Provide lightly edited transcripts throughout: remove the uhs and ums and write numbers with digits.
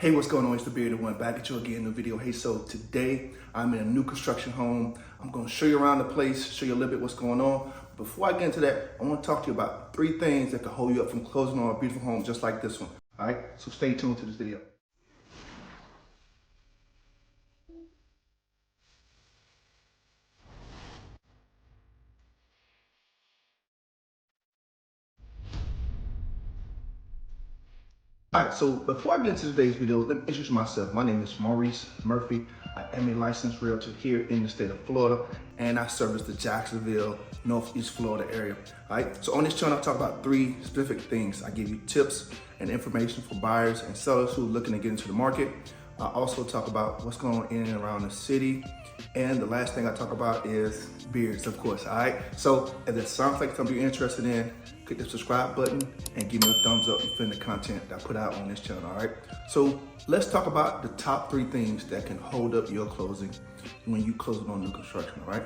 Hey, what's going on? It's the Bearded One back at you again in the video. Hey, so today I'm in a new construction home. I'm going to show you around the place, show you a little bit what's going on. Before I get into that, I want to talk to you about 3 things that can hold you up from closing on a beautiful home just like this one. All right, so stay tuned to this video. All right, so before I get into today's video, let me introduce myself. My name is Maurice Murphy. I am a licensed realtor here in the state of Florida, and I service the Jacksonville, Northeast Florida area. All right, so on this channel, I talk about 3 specific things. I give you tips and information for buyers and sellers who are looking to get into the market. I also talk about what's going on in and around the city. And the last thing I talk about is beards, of course, all right? So if it sounds like something you're interested in, click the subscribe button and give me a thumbs up if you find the content that I put out on this channel, all right? So let's talk about the top 3 things that can hold up your closing when you close on new construction, all right?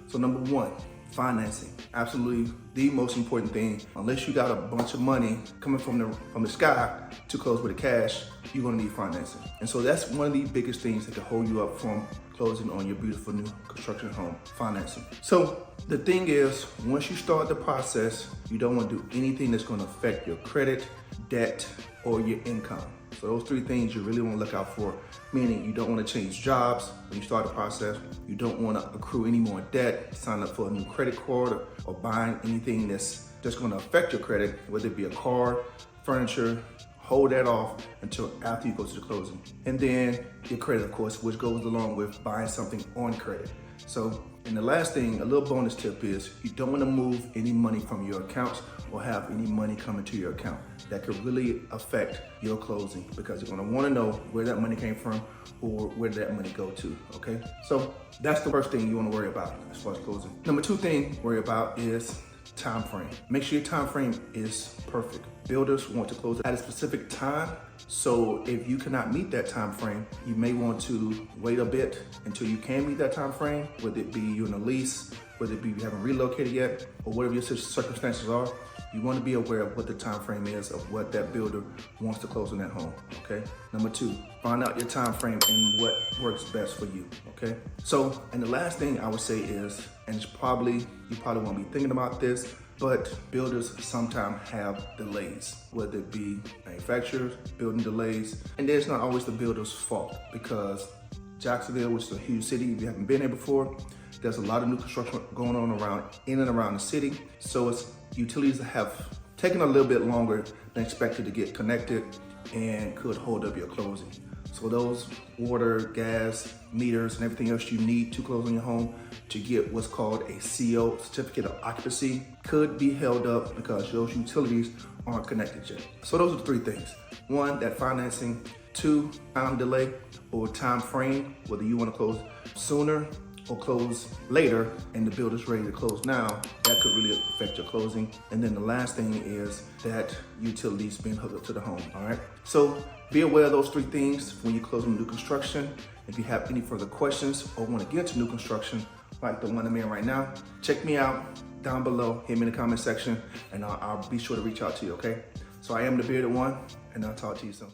So number 1, financing. Absolutely the most important thing. Unless you got a bunch of money coming from the sky to close with the cash, you're gonna need financing. And so that's one of the biggest things that can hold you up from closing on your beautiful new construction home, financing. So the thing is, once you start the process, you don't want to do anything that's going to affect your credit, debt, or your income. So those 3 things you really want to look out for, meaning you don't want to change jobs when you start the process. You don't want to accrue any more debt, sign up for a new credit card, or buying anything that's just going to affect your credit, whether it be a car, furniture. Hold that off until after you go to the closing. And then your credit, of course, which goes along with buying something on credit. So, and the last thing, a little bonus tip is you don't want to move any money from your accounts or have any money coming to your account. That could really affect your closing because you're going to want to know where that money came from or where did that money go to, okay? So that's the first thing you want to worry about as far as closing. Number 2 thing to worry about is time frame. Make sure your time frame is perfect. Builders want to close at a specific time, so if you cannot meet that time frame, you may want to wait a bit until you can meet that time frame, whether it be you're in a lease, whether it be you haven't relocated yet, or whatever your circumstances are. You want to be aware of what the time frame is of what that builder wants to close on that home, okay? Number 2, find out your time frame and what works best for you, okay? So, and the last thing I would say is, and you probably won't be thinking about this, but builders sometimes have delays, whether it be manufacturers, building delays, and it's not always the builder's fault because Jacksonville, which is a huge city, if you haven't been there before, there's a lot of new construction going on in and around the city. So utilities have taken a little bit longer than expected to get connected and could hold up your closing. So those water, gas, meters, and everything else you need to close on your home to get what's called a CO, certificate of occupancy, could be held up because those utilities aren't connected yet. So those are the 3 things. 1, that financing. 2, time delay or time frame, whether you want to close sooner or close later and the builder's ready to close now, that could really affect your closing. And then the last thing is that utilities being hooked up to the home, all right? So be aware of those 3 things when you close on new construction. If you have any further questions or want to get into new construction, like the one I'm in right now, check me out down below, hit me in the comment section, and I'll be sure to reach out to you, okay? So I am the Bearded One, and I'll talk to you soon.